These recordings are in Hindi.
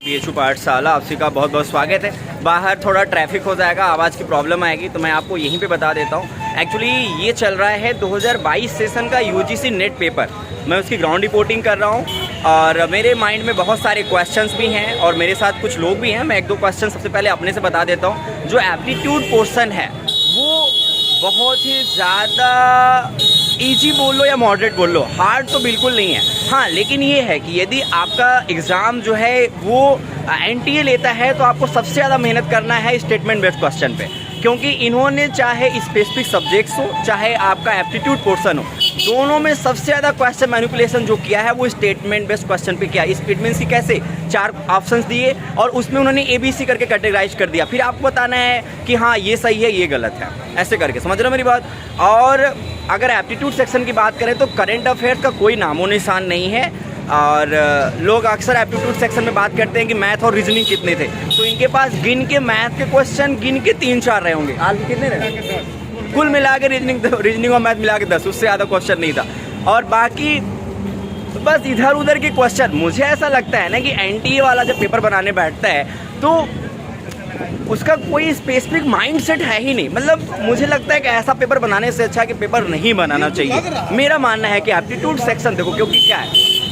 PHU पाठशाला आप सभी का बहुत बहुत स्वागत है। बाहर थोड़ा ट्रैफिक हो जाएगा, आवाज़ की प्रॉब्लम आएगी तो मैं आपको यहीं पे बता देता हूँ। एक्चुअली ये चल रहा है 2022 सेशन का UGC नेट पेपर। मैं उसकी ग्राउंड रिपोर्टिंग कर रहा हूँ और मेरे माइंड में बहुत सारे क्वेश्चंस भी हैं और मेरे साथ कुछ लोग भी हैं। मैं एक दो क्वेश्चन सबसे पहले अपने से बता देता हूँ। जो एप्टीट्यूड पोर्शन है वो बहुत ही ज़्यादा इजी बोल लो या मॉडरेट बोल लो, हार्ड तो बिल्कुल नहीं है। हाँ, लेकिन ये है कि यदि आपका एग्ज़ाम जो है वो NTA लेता है तो आपको सबसे ज़्यादा मेहनत करना है स्टेटमेंट बेस्ड क्वेश्चन पे, क्योंकि इन्होंने चाहे स्पेसिफिक सब्जेक्ट्स हो चाहे आपका एप्टीट्यूड पोर्शन हो, दोनों में सबसे ज़्यादा क्वेश्चन मैनिपुलेशन जो किया है वो स्टेटमेंट बेस्ड क्वेश्चन पे किया। स्टेटमेंट्स की कैसे 4 ऑप्शंस दिए और उसमें उन्होंने ABC करके कैटेगराइज कर दिया, फिर आपको बताना है कि हाँ ये सही है ये गलत है, ऐसे करके। समझ रहे हो मेरी बात? और अगर एप्टीट्यूड सेक्शन की बात करें तो करंट अफेयर्स का कोई नामो निशान नहीं है। और लोग अक्सर एप्टीट्यूड सेक्शन में बात करते हैं कि मैथ और रीजनिंग कितने थे, तो इनके पास गिन के मैथ के क्वेश्चन गिन के 3-4 रहे होंगे। आज कितने रहे? कुल मिला के रीजनिंग और मैथ मिला के 10, उससे ज़्यादा क्वेश्चन नहीं था। और बाकी बस इधर उधर के क्वेश्चन। मुझे ऐसा लगता है ना कि NTA वाला जब पेपर बनाने बैठता है तो उसका कोई स्पेसिफिक माइंडसेट है ही नहीं। मतलब मुझे लगता है कि ऐसा पेपर बनाने से अच्छा कि पेपर नहीं बनाना चाहिए। मेरा मानना है कि एप्टीट्यूड सेक्शन देखो, क्योंकि क्या है,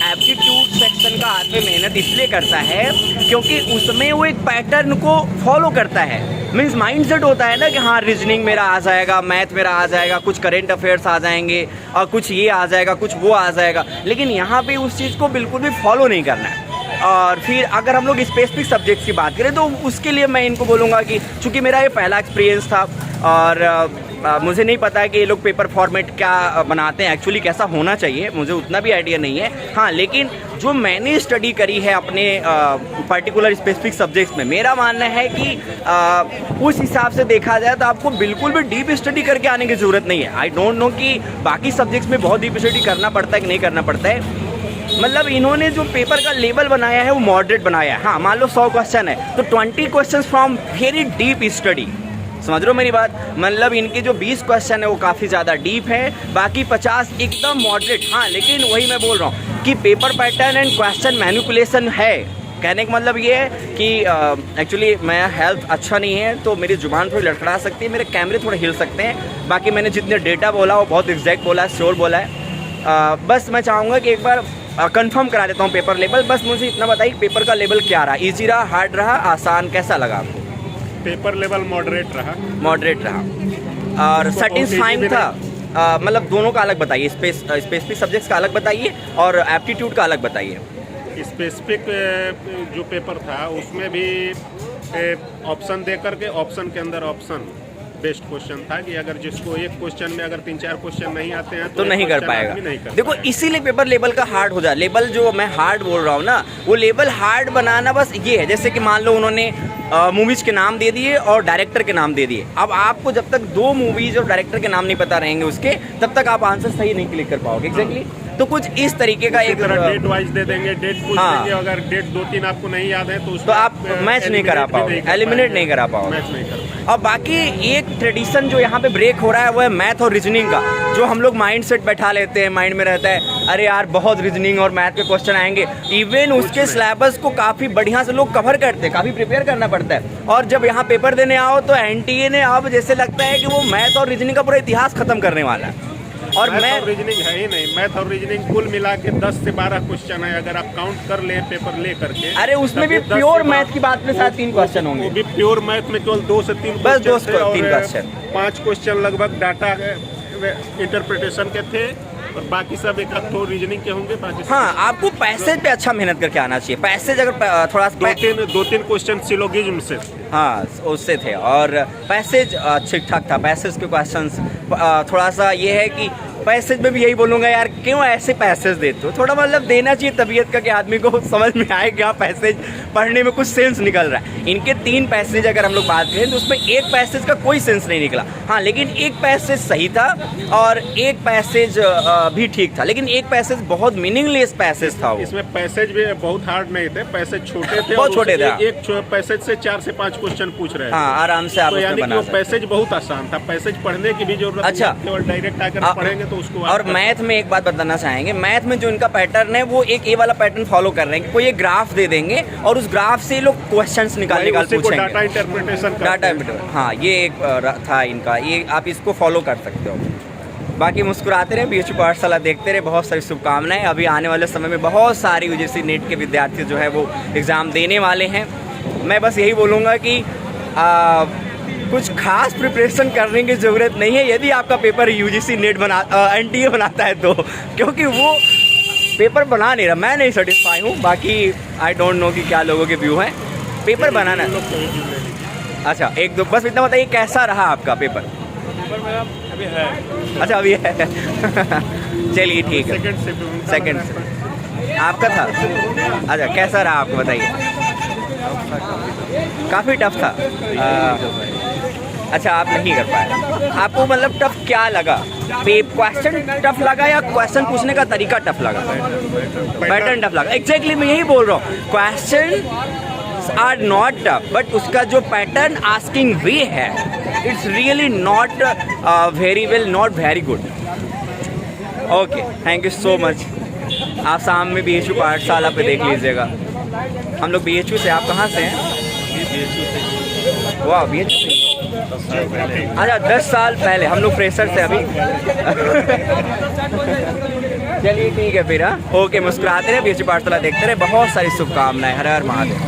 एप्टीट्यूड सेक्शन का आदमी मेहनत इसलिए करता है क्योंकि उसमें वो एक पैटर्न को फॉलो करता है। मीन्स माइंडसेट होता है ना कि हाँ रीजनिंग मेरा आ जाएगा, मैथ मेरा आ जाएगा, कुछ करेंट अफेयर्स आ जाएंगे और कुछ ये आ जाएगा, कुछ वो आ जाएगा। लेकिन यहाँ पे उस चीज़ को बिल्कुल भी फॉलो नहीं करना है। और फिर अगर हम लोग स्पेसिफिक सब्जेक्ट्स की बात करें तो उसके लिए मैं इनको बोलूँगा कि चूँकि मेरा ये पहला एक्सपीरियंस था और मुझे नहीं पता है कि ये लोग पेपर फॉर्मेट क्या बनाते हैं, एक्चुअली कैसा होना चाहिए, मुझे उतना भी आइडिया नहीं है। हाँ, लेकिन जो मैंने स्टडी करी है अपने पर्टिकुलर स्पेसिफिक सब्जेक्ट्स में, मेरा मानना है कि उस हिसाब से देखा जाए तो आपको बिल्कुल भी डीप स्टडी करके आने की ज़रूरत नहीं है। आई डोंट नो कि बाकी सब्जेक्ट्स में बहुत डीप स्टडी करना पड़ता है कि नहीं करना पड़ता है। मतलब इन्होंने जो पेपर का लेवल बनाया है वो मॉडरेट बनाया है। हाँ, मान लो 100 क्वेश्चन है तो 20 question from very deep study. समझ रहे हो मेरी बात? मतलब इनके जो 20 क्वेश्चन है वो काफ़ी ज़्यादा डीप है, बाकी 50 एकदम मॉडरेट। हाँ, लेकिन वही मैं बोल रहा हूँ कि paper pattern and question manipulation है। कहने का मतलब ये है कि एक्चुअली मैं हेल्थ अच्छा नहीं है तो मेरी ज़ुबान थोड़ी लड़खड़ा सकती है, मेरे कैमरे थोड़े हिल सकते हैं। बाकी मैंने जितने डेटा बोला वो बहुत एग्जैक्ट बोला है, श्योर बोला है। बस मैं चाहूँगा कि एक बार कंफर्म करा देता हूँ पेपर लेवल। बस मुझे इतना बताइए पेपर का लेवल क्या रहा, इजी रहा, हार्ड रहा, आसान, कैसा लगा आपको? पेपर लेवल मॉडरेट रहा। मॉडरेट रहा और सेटिस्फाइंग था। मतलब दोनों का अलग बताइए, स्पेसिफिक सब्जेक्ट्स का अलग बताइए और एप्टीट्यूड का अलग बताइए। स्पेसिफिक जो पेपर था उसमें भी ऑप्शन दे करके ऑप्शन के अंदर ऑप्शन बेस्ट क्वेश्चन था कि अगर जिसको एक क्वेश्चन में अगर 3-4 क्वेश्चन नहीं आते हैं तो नहीं कर पाएगा। देखो पाएगा। इसीलिए पेपर लेवल का हार्ड हो जाए। लेवल जो मैं हार्ड बोल रहा हूँ ना, वो लेवल हार्ड बनाना बस ये है, जैसे कि मान लो उन्होंने मूवीज़ के नाम दे दिए और डायरेक्टर के नाम दे दिए। अब आपको जब तक 2 मूवीज़ और डायरेक्टर के नाम नहीं पता रहेंगे उसके, तब तक आप आंसर सही नहीं क्लिक कर पाओगे। एग्जैक्टली। तो कुछ इस तरीके का एक डेट वाइज दे देंगे, डेट पूछ देंगे, अगर डेट 2-3 आपको नहीं याद है तो आप मैच नहीं करा पाओगे, एलिमिनेट नहीं करा पाओगे, मैच नहीं कर पाएंगे। और बाकी एक ट्रेडिशन जो यहाँ पे ब्रेक हो रहा है वो है मैथ और रीजनिंग का। जो हम लोग माइंड सेट बैठा लेते हैं, माइंड में रहता है अरे यार बहुत रीजनिंग और मैथ के क्वेश्चन आएंगे। इवन उसके सिलेबस को काफ़ी बढ़िया से लोग कवर करते हैं, काफ़ी प्रिपेयर करना पड़ता है। और जब यहाँ पेपर देने आओ तो NTA ने अब जैसे लगता है कि वो मैथ और रीजनिंग का पूरा इतिहास खत्म करने वाला है। और मैथ और रीजनिंग है ही नहीं। मैथ और रीजनिंग कुल मिला के 10 से 12 क्वेश्चन है, अगर आप काउंट कर ले पेपर ले करके। अरे उसमें भी प्योर मैथ की बात में शायद 3 क्वेश्चन होंगे। वो भी प्योर मैथ में केवल 2 से 3 बस 2 से 3 क्वेश्चन, 5 क्वेश्चन लगभग डाटा इंटरप्रिटेशन के थे और बाकी सब एक तो रीजनिंग के होंगे। बाकी हाँ, आपको पैसेज पे अच्छा मेहनत करके आना चाहिए। पैसेज अगर थोड़ा 2-3 क्वेश्चन सिलोगिज्म से, हाँ उससे थे, और पैसेज ठीक ठाक था। पैसेज के क्वेश्चंस थोड़ा सा ये है कि पैसेज में भी यही बोलूँगा यार क्यों ऐसे पैसेज देते हो, थोड़ा मतलब देना चाहिए तबीयत का कि आदमी को समझ में आए क्या पैसेज पढ़ने में कुछ सेंस निकल रहा है। इनके 3 पैसेज अगर हम लोग बात करें तो उसमें एक पैसेज का कोई सेंस नहीं निकला। हाँ, लेकिन एक पैसेज सही था और एक पैसेज भी ठीक था, लेकिन एक पैसेज बहुत मीनिंगलेस पैसेज था। इसमें पैसेज भी बहुत हार्ड नहीं थे, पैसेज छोटे थे, बहुत छोटे थे। एक पैसेज से 4 से 5 क्वेश्चन पूछ रहे थे। हाँ, आराम से आप तो यानी कि वो पैसेज बहुत आसान था, पैसेज पढ़ने की भी जरूरत अच्छा नहीं, केवल डायरेक्ट आकर पढ़ेंगे तो तो उसको और मैथ में एक बात बताना चाहेंगे, मैथ में जो इनका पैटर्न है वो एक ये वाला पैटर्न फॉलो कर रहे हैं कि कोई एक ग्राफ दे देंगे और उस ग्राफ से लोग क्वेश्चंस निकाल पूछेंगे। डाटा इंटरप्रिटेशन डाटा इंटरप्रिटेशन, हाँ ये एक था इनका, ये आप इसको फॉलो कर सकते हो। बाकी मुस्कुराते रहे, BHU पाठशाला देखते रहे, बहुत सारी शुभकामनाएं। अभी आने वाले समय में बहुत सारी UGC नेट के विद्यार्थी जो है वो एग्ज़ाम देने वाले हैं। मैं बस यही बोलूँगा कि कुछ खास प्रिपरेशन करने की ज़रूरत नहीं है यदि आपका पेपर UGC नेट NTA बनाता है तो, क्योंकि वो पेपर बना नहीं रहा। मैं नहीं सेटिस्फाई हूँ, बाकी आई डोंट नो कि क्या लोगों के व्यू हैं। पेपर बनाना अच्छा, एक दो बस इतना बताइए, कैसा रहा आपका पेपर? अभी है। अच्छा अभी है चलिए ठीक है। सेकंड से आपका था? अच्छा कैसा रहा आपको बताइए? काफ़ी टफ था। अच्छा आप नहीं कर पाए, आपको मतलब टफ क्या लगा? क्वेश्चन टफ लगा या क्वेश्चन पूछने का तरीका टफ लगा? पैटर्न टफ लगा। एग्जैक्टली मैं यही बोल रहा हूँ, question are not tough, but उसका जो पैटर्न आस्किंग वे है it's really not very well, not very good. Okay, thank you so much. आप शाम में BHU पाठशाला पे देख लीजिएगा। हम लोग BHU से, आप कहाँ से हैं? वाह BHU से। अच्छा 10 साल पहले, हम लोग फ्रेशर से अभी चलिए ठीक है फिर। हाँ ओके, मुस्कुराते रहे, BHU पाठशाला देखते रहे। बहुत सारी शुभकामनाएं। हर हर महादेव।